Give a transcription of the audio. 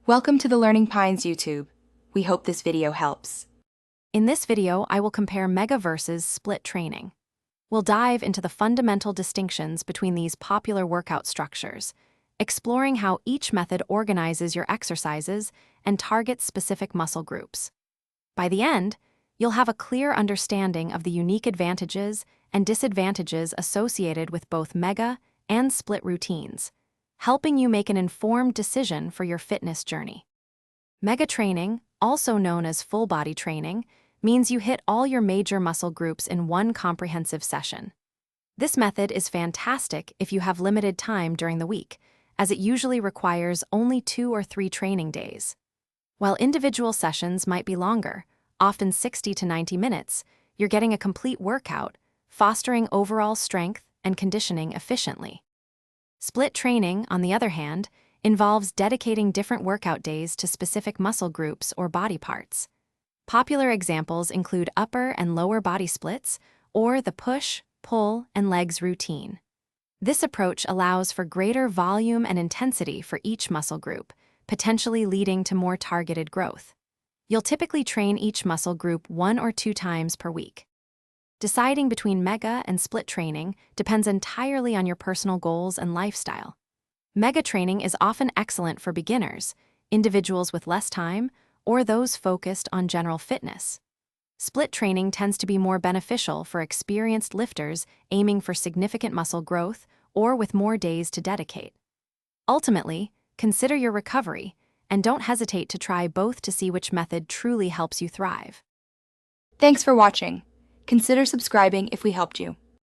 Welcome to the Learning Pines YouTube. We hope this video helps. In this video, I will compare mega versus split training. We'll dive into the fundamental distinctions between these popular workout structures, exploring how each method organizes your exercises and targets specific muscle groups. By the end, you'll have a clear understanding of the unique advantages and disadvantages associated with both mega and split routines, helping you make an informed decision for your fitness journey. Mega training, also known as full body training, means you hit all your major muscle groups in one comprehensive session. This method is fantastic if you have limited time during the week, as it usually requires only 2 or 3 training days. While individual sessions might be longer, often 60 to 90 minutes, you're getting a complete workout, fostering overall strength and conditioning efficiently. Split training, on the other hand, involves dedicating different workout days to specific muscle groups or body parts. Popular examples include upper and lower body splits, or the push, pull, and legs routine. This approach allows for greater volume and intensity for each muscle group, potentially leading to more targeted growth. You'll typically train each muscle group 1 or 2 times per week. Deciding between mega and split training depends entirely on your personal goals and lifestyle. Mega training is often excellent for beginners, individuals with less time, or those focused on general fitness. Split training tends to be more beneficial for experienced lifters aiming for significant muscle growth or with more days to dedicate. Ultimately, consider your recovery, and don't hesitate to try both to see which method truly helps you thrive. Thanks for watching. Consider subscribing if we helped you.